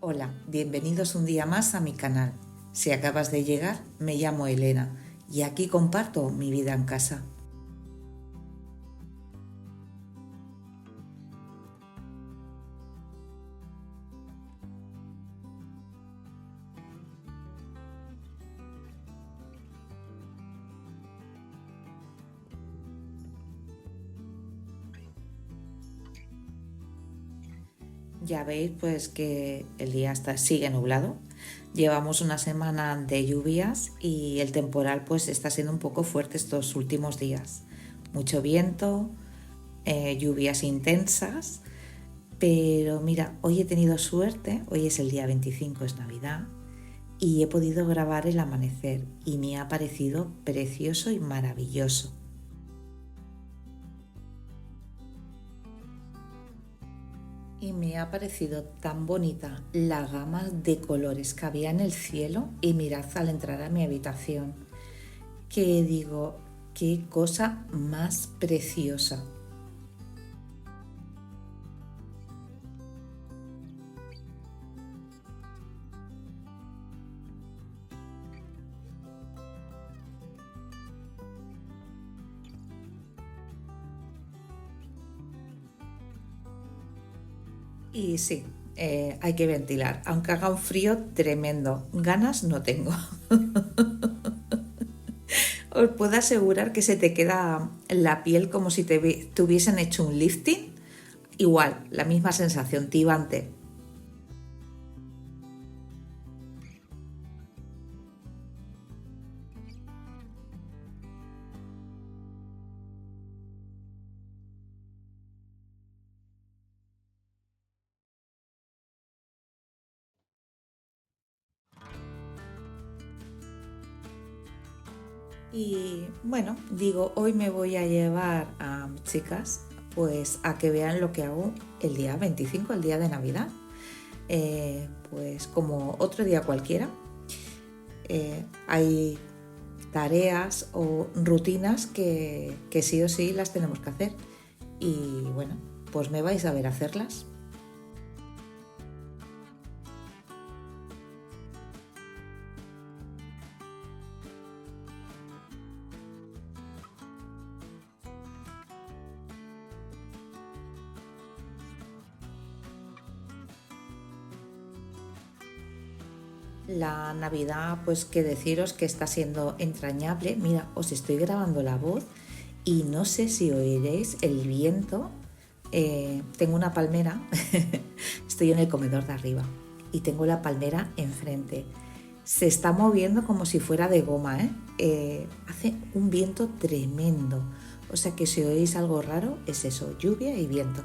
Hola, bienvenidos un día más a mi canal. Si acabas de llegar, me llamo Elena y aquí comparto mi vida en casa. Ya veis pues que el día sigue nublado. Llevamos una semana de lluvias y el temporal pues está siendo un poco fuerte estos últimos días. Mucho viento, lluvias intensas, pero mira, hoy he tenido suerte, hoy es el día 25, es Navidad, y he podido grabar el amanecer y me ha parecido precioso y maravilloso. Y me ha parecido tan bonita la gama de colores que había en el cielo y mirad al entrar a mi habitación, que digo, qué cosa más preciosa. Y sí, hay que ventilar, aunque haga un frío tremendo, ganas no tengo. Os puedo asegurar que se te queda la piel como si te hubiesen hecho un lifting. Igual, la misma sensación tibante. Y bueno, digo, hoy me voy a llevar a mis chicas pues a que vean lo que hago el día 25, el día de Navidad. Pues como otro día cualquiera, hay tareas o rutinas que sí o sí las tenemos que hacer. Y bueno, pues me vais a ver hacerlas. La Navidad, pues que deciros que está siendo entrañable. Mira, os estoy grabando la voz y no sé si oiréis el viento. Tengo una palmera, estoy en el comedor de arriba y tengo la palmera enfrente. Se está moviendo como si fuera de goma, ¿eh? Hace un viento tremendo. O sea que si oís algo raro es eso, lluvia y viento.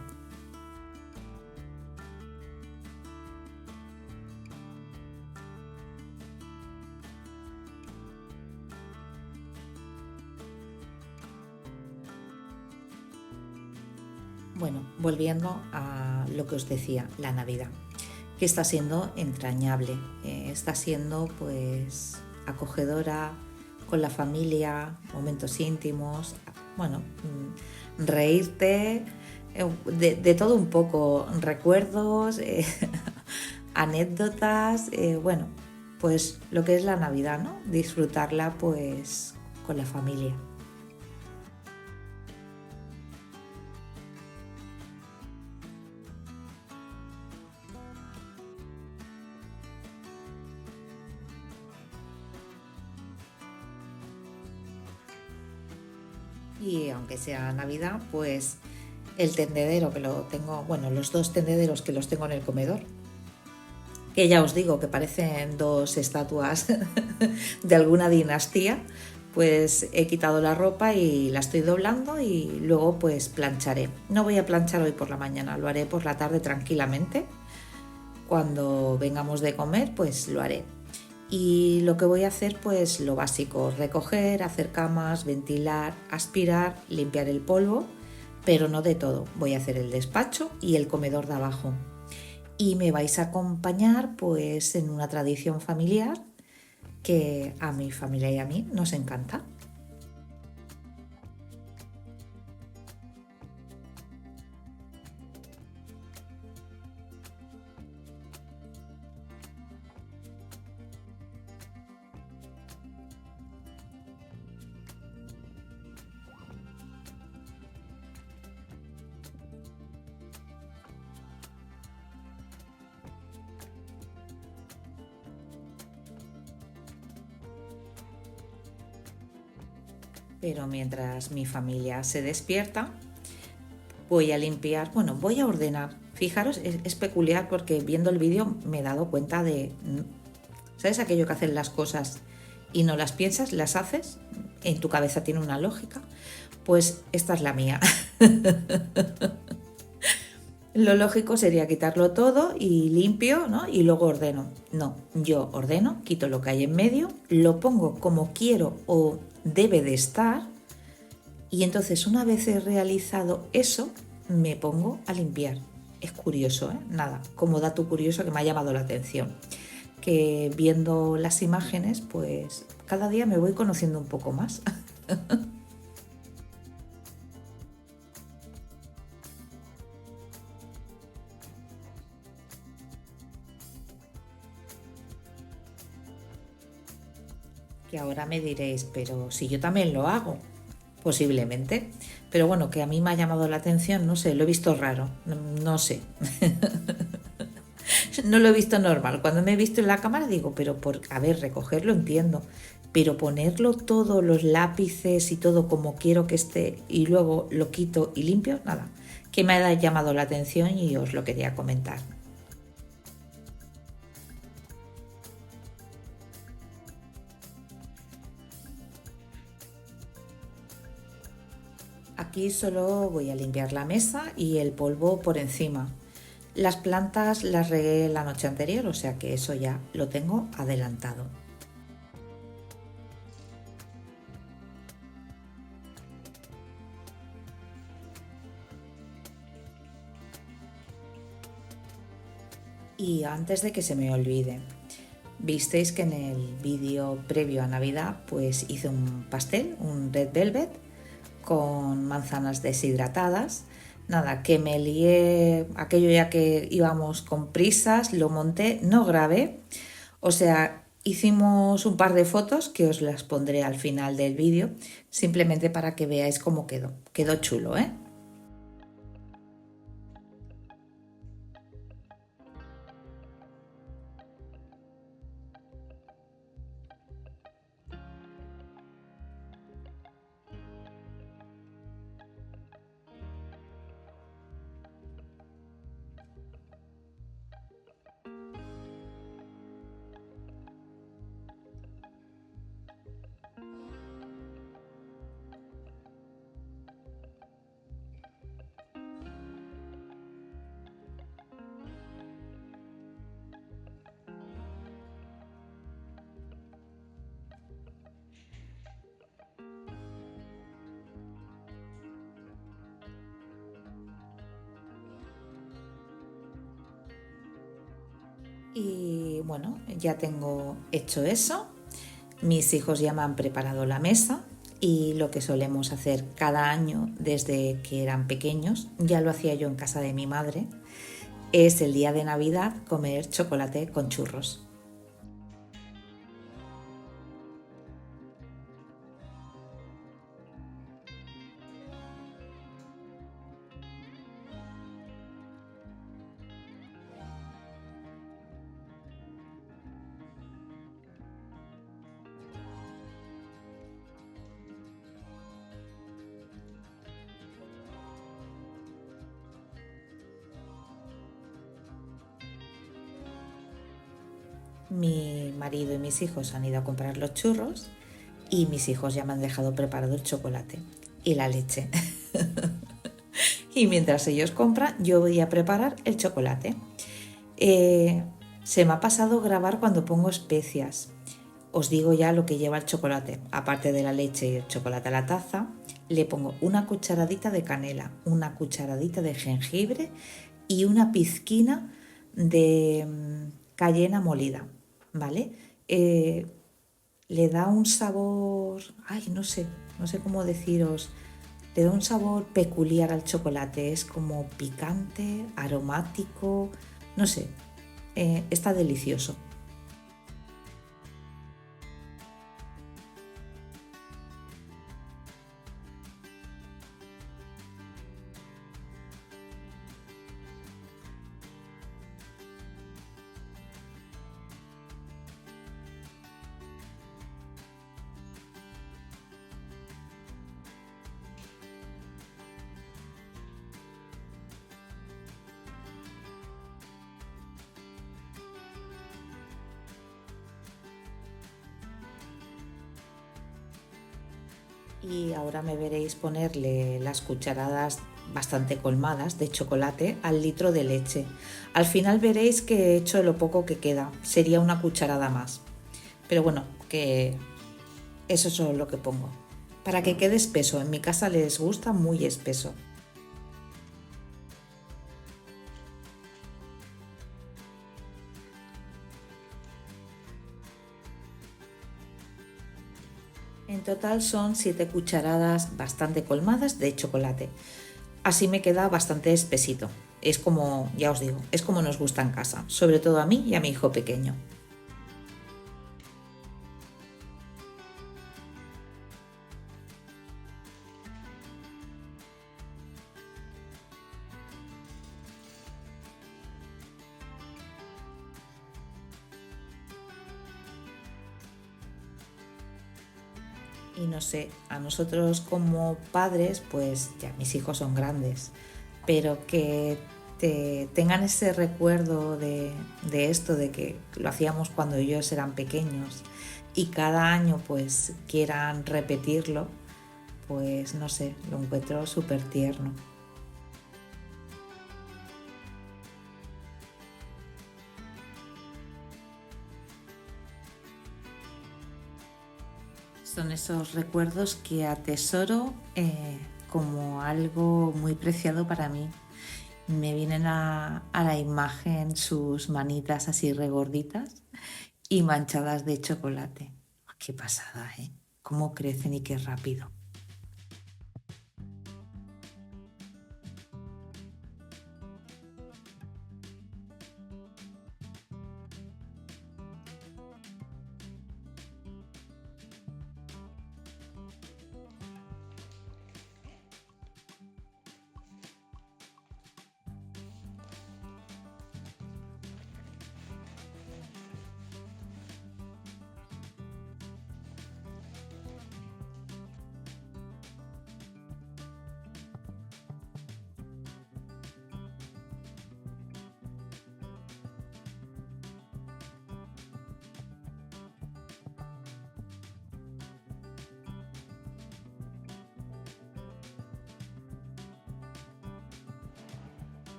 Bueno, volviendo a lo que os decía, la Navidad, que está siendo entrañable, está siendo pues acogedora con la familia, momentos íntimos, bueno, reírte, de todo un poco, recuerdos, anécdotas, bueno, pues lo que es la Navidad, ¿no? Disfrutarla pues con la familia. Y aunque sea Navidad, pues el tendedero que lo tengo, bueno, los dos tendederos que los tengo en el comedor, que ya os digo que parecen dos estatuas de alguna dinastía, pues he quitado la ropa y la estoy doblando y luego pues plancharé. No voy a planchar hoy por la mañana, lo haré por la tarde tranquilamente. Cuando vengamos de comer, pues lo haré. Y lo que voy a hacer, pues lo básico, recoger, hacer camas, ventilar, aspirar, limpiar el polvo, pero no de todo. Voy a hacer el despacho y el comedor de abajo. Y me vais a acompañar pues en una tradición familiar que a mi familia y a mí nos encanta. pero mientras mi familia se despierta, voy a limpiar, bueno, voy a ordenar. Fijaros, es peculiar porque viendo el vídeo me he dado cuenta de, ¿sabes aquello que hacen las cosas y no las piensas, las haces? En tu cabeza tiene una lógica. Pues esta es la mía. Lo lógico sería quitarlo todo y limpio, ¿no? Y luego ordeno. No, yo ordeno, quito lo que hay en medio, lo pongo como quiero o debe de estar y entonces una vez he realizado eso, me pongo a limpiar. Es curioso, ¿eh? Nada, como dato curioso que me ha llamado la atención. Que viendo las imágenes, pues cada día me voy conociendo un poco más. Que ahora me diréis, pero si yo también lo hago, posiblemente. Pero bueno, que a mí me ha llamado la atención, no sé, lo he visto raro, no sé. No lo he visto normal. Cuando me he visto en la cámara digo, pero por, a ver, recogerlo entiendo, pero ponerlo todo, los lápices y todo como quiero que esté y luego lo quito y limpio, nada. Que me ha llamado la atención y os lo quería comentar. Aquí solo voy a limpiar la mesa y el polvo por encima. Las plantas las regué la noche anterior, o sea que eso ya lo tengo adelantado. Y antes de que se me olvide, visteis que en el vídeo previo a Navidad pues hice un pastel, un red velvet con manzanas deshidratadas. Nada, que me lié, aquello ya que íbamos con prisas, lo monté, no grabé. O sea, hicimos un par de fotos que os las pondré al final del vídeo, simplemente para que veáis cómo quedó. Quedó chulo, ¿eh? Y bueno, ya tengo hecho eso. Mis hijos ya me han preparado la mesa y lo que solemos hacer cada año desde que eran pequeños, ya lo hacía yo en casa de mi madre, es el día de Navidad comer chocolate con churros. Mi marido y mis hijos han ido a comprar los churros y mis hijos ya me han dejado preparado el chocolate y la leche. Y mientras ellos compran, yo voy a preparar el chocolate. Eh, Se me ha pasado grabar cuando pongo especias. Os digo ya lo que lleva el chocolate. Aparte de la leche y el chocolate a la taza, le pongo una cucharadita de canela, una cucharadita de jengibre y una pizquina de cayena molida, ¿vale? Le da un sabor, ay, no sé cómo deciros, le da un sabor peculiar al chocolate, es como picante, aromático, no sé, está delicioso. Y ahora me veréis ponerle las cucharadas bastante colmadas de chocolate al litro de leche. Al final veréis que he hecho lo poco que queda, sería una cucharada más. Pero bueno, que eso es lo que pongo. Para que quede espeso, en mi casa les gusta muy espeso. En total son 7 cucharadas bastante colmadas de chocolate. Así me queda bastante espesito. Es como, ya os digo, es como nos gusta en casa, sobre todo a mí y a mi hijo pequeño. Y no sé, a nosotros como padres, pues ya mis hijos son grandes, pero que tengan ese recuerdo de esto, de que lo hacíamos cuando ellos eran pequeños y cada año pues quieran repetirlo, pues no sé, lo encuentro súper tierno. Son esos recuerdos que atesoro como algo muy preciado para mí. Me vienen a la imagen sus manitas así regorditas y manchadas de chocolate. Qué pasada, ¿eh? Cómo crecen y qué rápido.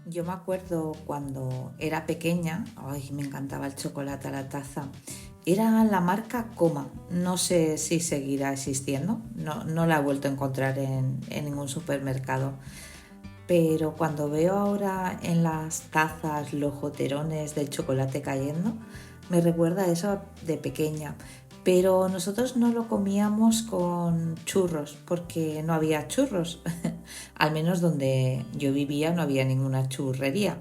Yo me acuerdo cuando era pequeña, ay, me encantaba el chocolate a la taza. Era la marca Coma, no sé si seguirá existiendo, no la he vuelto a encontrar en ningún supermercado. Pero cuando veo ahora en las tazas los joterones del chocolate cayendo, me recuerda a eso de pequeña. Pero nosotros no lo comíamos con churros, porque no había churros. Al menos donde yo vivía no había ninguna churrería.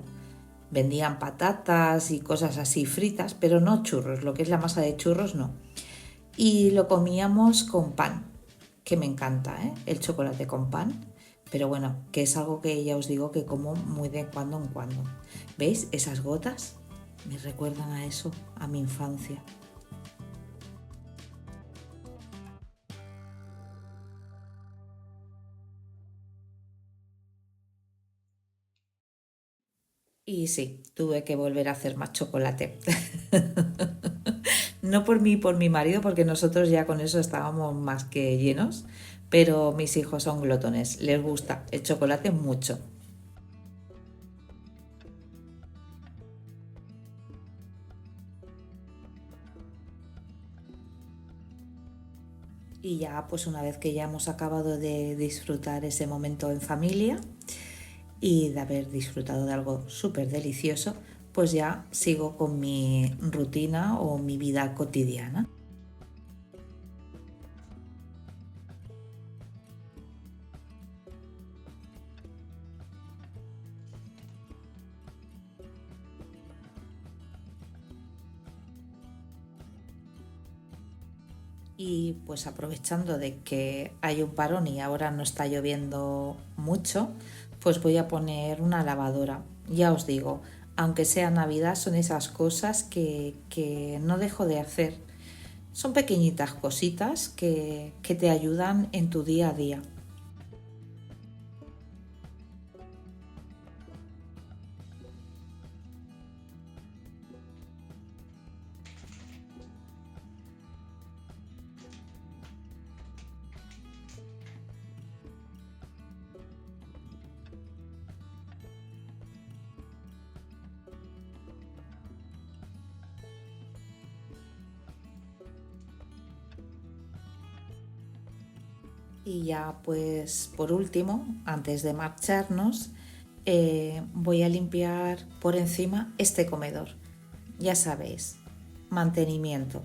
Vendían patatas y cosas así fritas, pero no churros, lo que es la masa de churros no. Y lo comíamos con pan, que me encanta, ¿eh? El chocolate con pan. Pero bueno, que es algo que ya os digo que como muy de cuando en cuando. ¿Veis? Esas gotas me recuerdan a eso, a mi infancia. Y sí, tuve que volver a hacer más chocolate. No por mí, por mi marido, porque nosotros ya con eso estábamos más que llenos, pero mis hijos son glotones, les gusta el chocolate mucho. Y ya pues una vez que ya hemos acabado de disfrutar ese momento en familia y de haber disfrutado de algo súper delicioso, pues ya sigo con mi rutina o mi vida cotidiana. Y pues aprovechando de que hay un parón y ahora no está lloviendo mucho, pues voy a poner una lavadora. Ya os digo, aunque sea Navidad, son esas cosas que no dejo de hacer. Son pequeñitas cositas que te ayudan en tu día a día. Y ya pues por último, antes de marcharnos, voy a limpiar por encima este comedor. Ya sabéis, mantenimiento.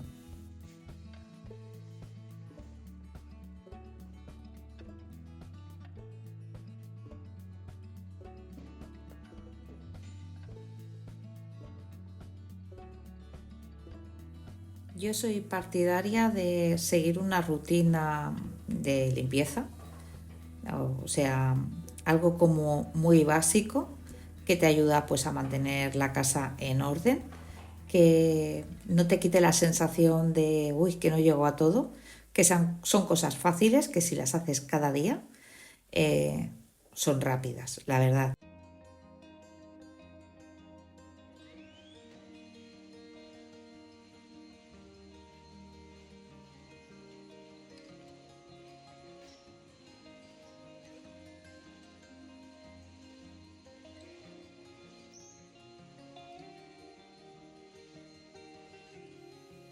Yo soy partidaria de seguir una rutina de limpieza, o sea, algo como muy básico que te ayuda pues a mantener la casa en orden, que no te quite la sensación de uy, que no llego a todo, que son cosas fáciles que si las haces cada día eh, son rápidas, la verdad.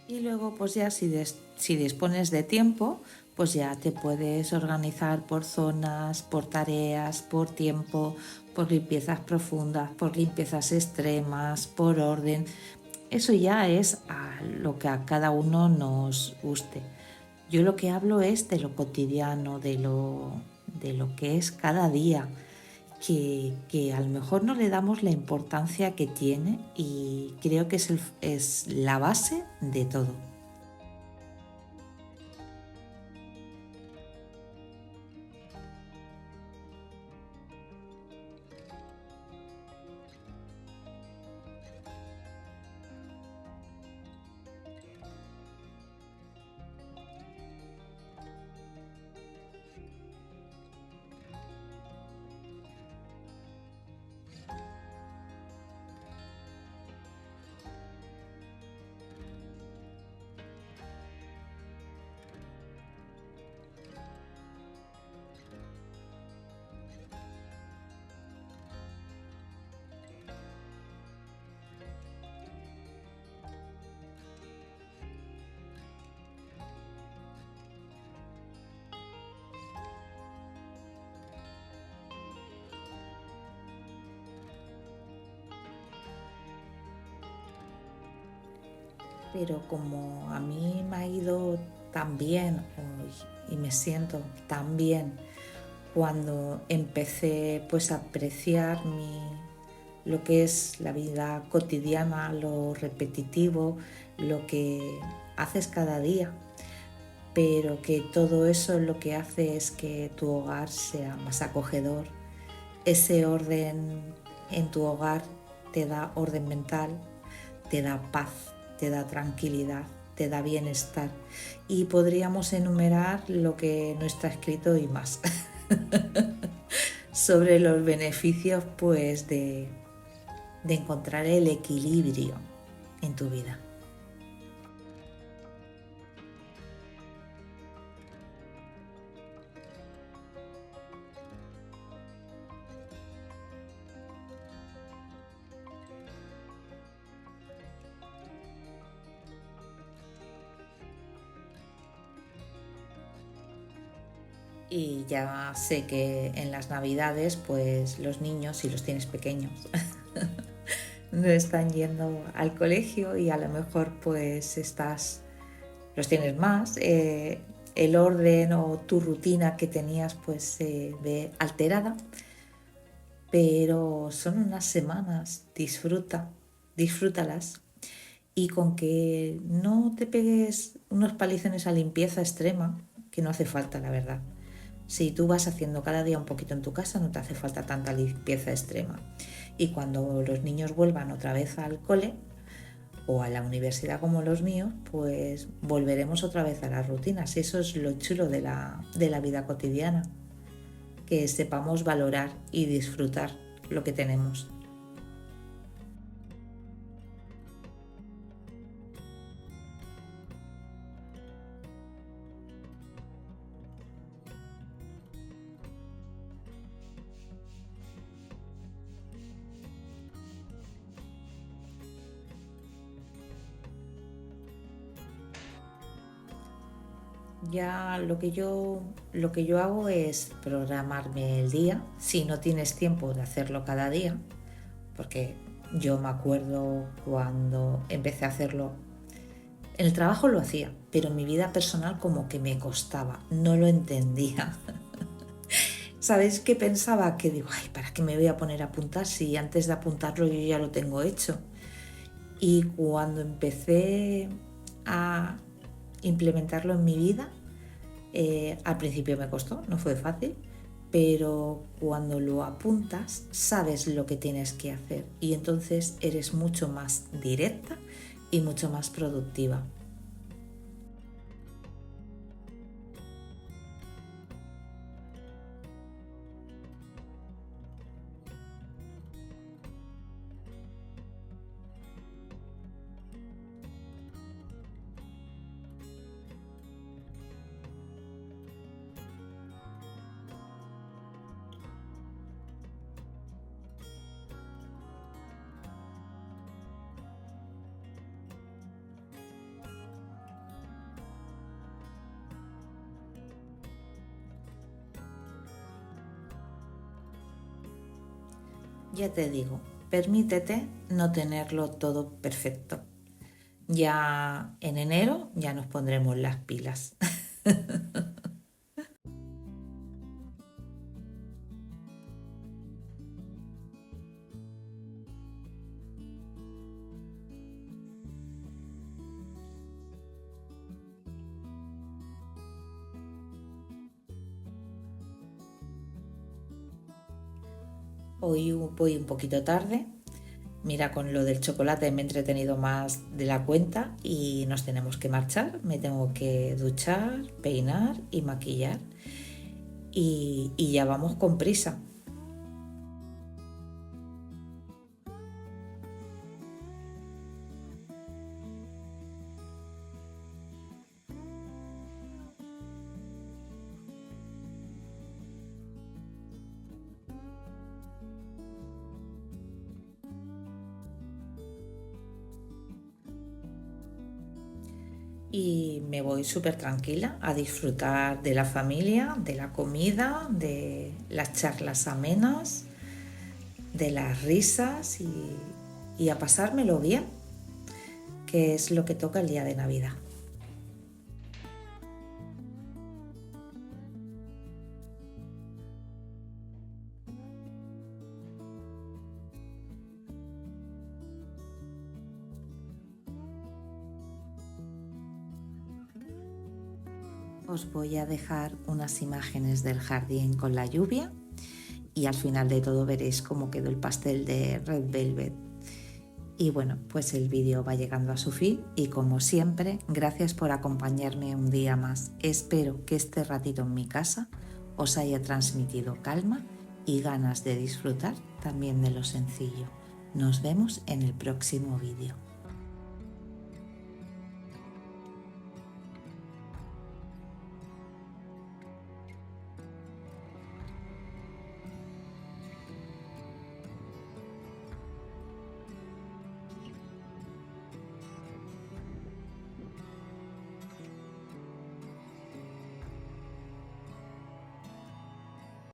Y luego, pues ya si dispones de tiempo, pues ya te puedes organizar por zonas, por tareas, por tiempo, por limpiezas profundas, por limpiezas extremas, por orden. Eso ya es a lo que a cada uno nos guste. Yo lo que hablo es de lo cotidiano, de lo que es cada día, que a lo mejor no le damos la importancia que tiene y creo que es la base de todo. Pero como a mí me ha ido tan bien y me siento tan bien cuando empecé pues a apreciar lo que es la vida cotidiana, lo repetitivo, lo que haces cada día, pero que todo eso lo que hace es que tu hogar sea más acogedor. Ese orden en tu hogar te da orden mental, te da paz, te da tranquilidad, te da bienestar. Y podríamos enumerar lo que no está escrito y más sobre los beneficios pues de encontrar el equilibrio en tu vida. Y ya sé que en las navidades pues los niños, si los tienes pequeños, no están yendo al colegio y a lo mejor pues los tienes más, el orden o tu rutina que tenías pues se ve alterada, pero son unas semanas, disfrútalas y con que no te pegues unos palizones a limpieza extrema, que no hace falta la verdad, Si tú vas haciendo cada día un poquito en tu casa, no te hace falta tanta limpieza extrema. Y cuando los niños vuelvan otra vez al cole o a la universidad como los míos, pues volveremos otra vez a las rutinas. Y eso es lo chulo de la vida cotidiana, que sepamos valorar y disfrutar lo que tenemos. Ya lo que yo hago es programarme el día, si no tienes tiempo de hacerlo cada día, porque yo me acuerdo cuando empecé a hacerlo. En el trabajo lo hacía, pero en mi vida personal como que me costaba, no lo entendía. ¿Sabéis qué pensaba? Que digo, ay, ¿para qué me voy a poner a apuntar si antes de apuntarlo yo ya lo tengo hecho? Y cuando empecé a implementarlo en mi vida, al principio me costó, no fue fácil, pero cuando lo apuntas sabes lo que tienes que hacer y entonces eres mucho más directa y mucho más productiva. Ya te digo, permítete no tenerlo todo perfecto. Ya en enero ya nos pondremos las pilas. Hoy voy un poquito tarde. Mira, con lo del chocolate me he entretenido más de la cuenta y nos tenemos que marchar. Me tengo que duchar, peinar y maquillar. Y ya vamos con prisa. Y me voy súper tranquila a disfrutar de la familia, de la comida, de las charlas amenas, de las risas y a pasármelo bien, que es lo que toca el día de Navidad. Os voy a dejar unas imágenes del jardín con la lluvia y al final de todo veréis cómo quedó el pastel de Red Velvet. Y bueno, pues el vídeo va llegando a su fin y como siempre, gracias por acompañarme un día más. Espero que este ratito en mi casa os haya transmitido calma y ganas de disfrutar también de lo sencillo. Nos vemos en el próximo vídeo.